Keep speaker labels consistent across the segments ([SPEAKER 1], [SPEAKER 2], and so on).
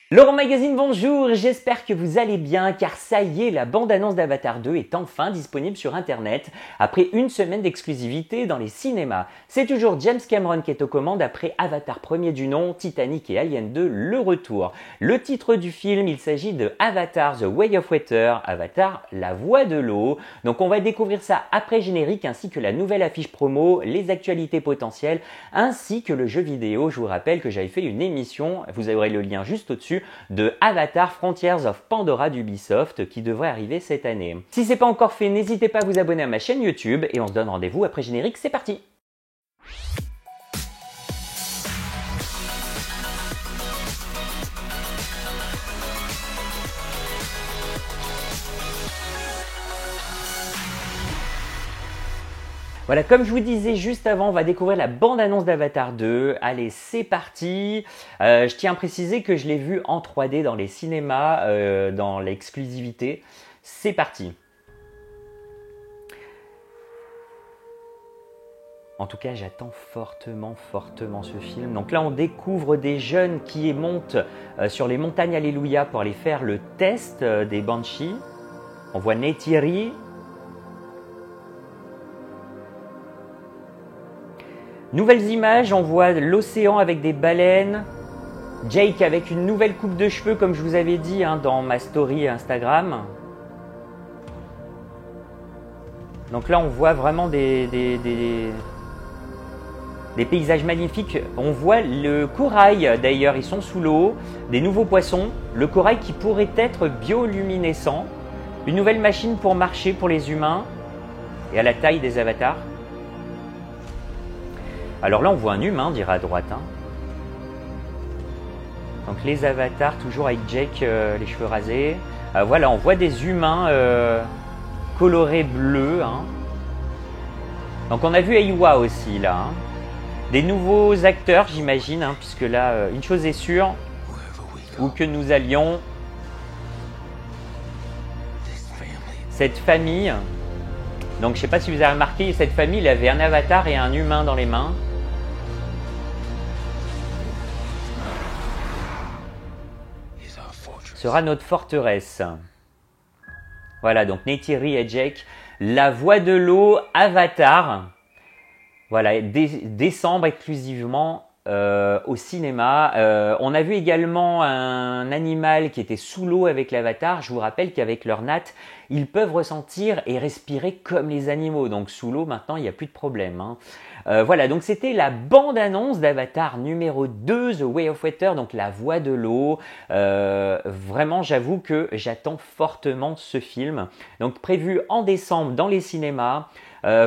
[SPEAKER 1] Laurent Magazine, bonjour, j'espère que vous allez bien car ça y est, la bande-annonce d'Avatar 2 est enfin disponible sur internet après une semaine d'exclusivité dans les cinémas. C'est toujours James Cameron qui est aux commandes après Avatar premier du nom, Titanic et Alien 2, le retour. Le titre du film, il s'agit de Avatar The Way of Water, Avatar la voie de l'eau. Donc on va découvrir ça après générique ainsi que la nouvelle affiche promo, les actualités potentielles ainsi que le jeu vidéo. Je vous rappelle que j'avais fait une émission, vous aurez le lien juste au-dessus, de Avatar Frontiers of Pandora d'Ubisoft qui devrait arriver cette année. Si c'est pas encore fait, n'hésitez pas à vous abonner à ma chaîne YouTube et on se donne rendez-vous après générique, c'est parti! Voilà, comme je vous disais juste avant, on va découvrir la bande-annonce d'Avatar 2. Allez, c'est parti. Je tiens à préciser que je l'ai vu en 3D dans les cinémas, dans l'exclusivité. C'est parti. En tout cas, j'attends fortement ce film. Donc là, on découvre des jeunes qui montent sur les montagnes Alléluia pour aller faire le test des Banshees. On voit Neytiri. Nouvelles images, on voit l'océan avec des baleines, Jake avec une nouvelle coupe de cheveux comme je vous avais dit dans ma story Instagram. Donc là on voit vraiment des paysages magnifiques. On voit le corail d'ailleurs, ils sont sous l'eau, des nouveaux poissons, le corail qui pourrait être bioluminescent, une nouvelle machine pour marcher pour les humains et à la taille des avatars. Alors là, on voit un humain, dira à droite. Donc les avatars, toujours avec Jake, les cheveux rasés. Voilà, on voit des humains colorés bleus. Donc on a vu Eywa aussi, là. Des nouveaux acteurs, j'imagine, puisque là, une chose est sûre, où que nous allions, cette famille... Donc je ne sais pas si vous avez remarqué, cette famille, il avait un avatar et un humain dans les mains. Sera notre forteresse. Voilà, donc Neytiri et Jake, la voie de l'eau, Avatar. Voilà, décembre exclusivement au cinéma. On a vu également un animal qui était sous l'eau avec l'avatar. Je vous rappelle qu'avec leur natte, ils peuvent ressentir et respirer comme les animaux. Donc sous l'eau, maintenant, il n'y a plus de problème. Voilà, donc c'était la bande-annonce d'Avatar numéro 2, The Way of Water, donc la voie de l'eau. Vraiment, j'avoue que j'attends fortement ce film. Donc prévu en décembre dans les cinémas.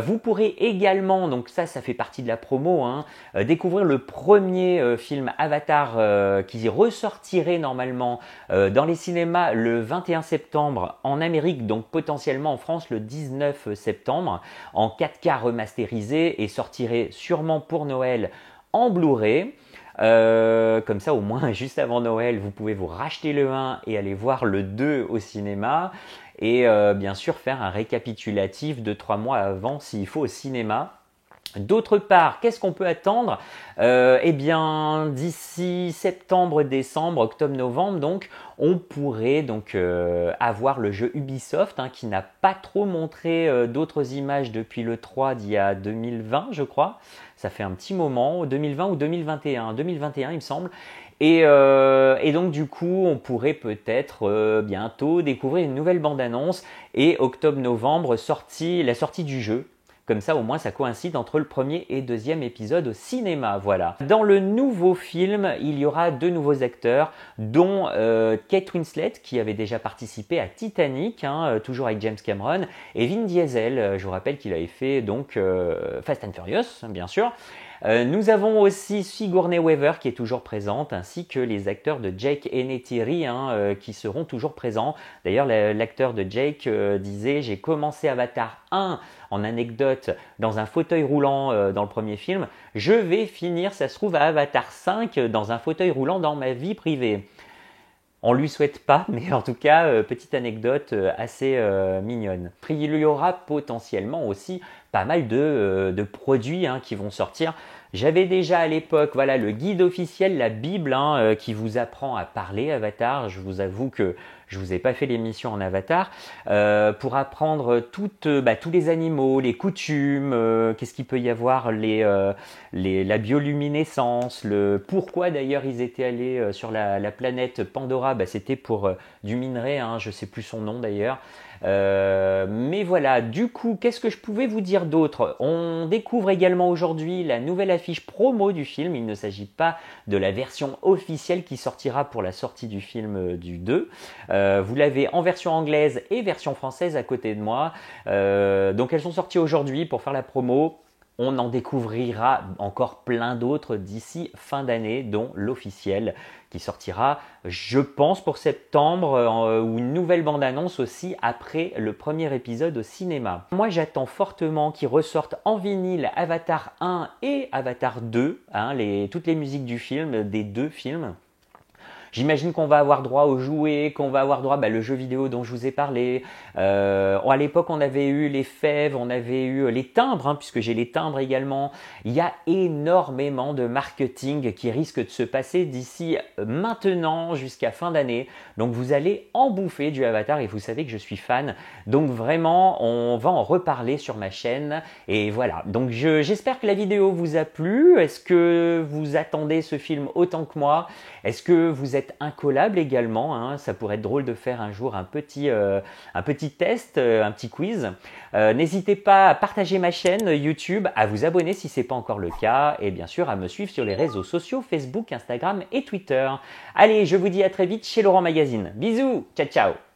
[SPEAKER 1] Vous pourrez également, donc ça fait partie de la promo, découvrir le premier film Avatar qui ressortirait normalement dans les cinémas le 21 septembre en Amérique, donc potentiellement en France le 19 septembre, en 4K remasterisé et sortirait sûrement pour Noël en Blu-ray. Comme ça au moins juste avant Noël vous pouvez vous racheter le 1 et aller voir le 2 au cinéma et bien sûr faire un récapitulatif de 3 mois avant s'il faut au cinéma. D'autre part, qu'est-ce qu'on peut attendre? Eh bien, d'ici septembre, décembre, octobre, novembre, donc, on pourrait donc avoir le jeu Ubisoft qui n'a pas trop montré d'autres images depuis le 3 d'il y a 2020, je crois. Ça fait un petit moment, 2020 ou 2021, 2021 il me semble. Et donc du coup, on pourrait peut-être bientôt découvrir une nouvelle bande-annonce et octobre-novembre, la sortie du jeu. Comme ça, au moins, ça coïncide entre le premier et deuxième épisode au cinéma. Voilà. Dans le nouveau film, il y aura 2 nouveaux acteurs, dont Kate Winslet, qui avait déjà participé à Titanic, toujours avec James Cameron, et Vin Diesel. Je vous rappelle qu'il avait fait donc Fast and Furious, bien sûr. Nous avons aussi Sigourney Weaver qui est toujours présente, ainsi que les acteurs de Jake et Neytiri qui seront toujours présents. D'ailleurs, l'acteur de Jake disait « J'ai commencé Avatar 1 en anecdote dans un fauteuil roulant dans le premier film. Je vais finir, ça se trouve, à Avatar 5 dans un fauteuil roulant dans ma vie privée. » On lui souhaite pas, mais en tout cas, petite anecdote assez mignonne. Il y aura potentiellement aussi pas mal de produits qui vont sortir J'avais déjà à l'époque, voilà, le guide officiel, la Bible, qui vous apprend à parler Avatar. Je vous avoue que je vous ai pas fait l'émission en Avatar pour apprendre tous les animaux, les coutumes, qu'est-ce qu'il peut y avoir, la bioluminescence, le pourquoi d'ailleurs ils étaient allés sur la planète Pandora. C'était pour du minerai, je sais plus son nom d'ailleurs. Mais voilà, du coup, qu'est-ce que je pouvais vous dire d'autre? On découvre également aujourd'hui la nouvelle affiche promo du film. Il ne s'agit pas de la version officielle qui sortira pour la sortie du film du 2. Vous l'avez en version anglaise et version française à côté de moi. Donc elles sont sorties aujourd'hui pour faire la promo. On en découvrira encore plein d'autres d'ici fin d'année, dont l'officiel qui sortira, je pense, pour septembre, ou une nouvelle bande-annonce aussi après le premier épisode au cinéma. Moi, j'attends fortement qu'ils ressortent en vinyle Avatar 1 et Avatar 2, toutes les musiques du film, des deux films. J'imagine qu'on va avoir droit aux jouets, qu'on va avoir droit le jeu vidéo dont je vous ai parlé. À l'époque, on avait eu les fèves, on avait eu les timbres, puisque j'ai les timbres également. Il y a énormément de marketing qui risque de se passer d'ici maintenant jusqu'à fin d'année. Donc vous allez en bouffer du Avatar et vous savez que je suis fan. Donc vraiment, on va en reparler sur ma chaîne. Et voilà, donc j'espère que la vidéo vous a plu. Est-ce que vous attendez ce film autant que moi? Est-ce que vous êtes incollable également? Ça pourrait être drôle de faire un jour un petit test, un petit quiz. N'hésitez pas à partager ma chaîne YouTube, à vous abonner si ce n'est pas encore le cas et bien sûr à me suivre sur les réseaux sociaux Facebook, Instagram et Twitter. Allez, je vous dis à très vite chez Laurent Magazine. Bisous, ciao ciao.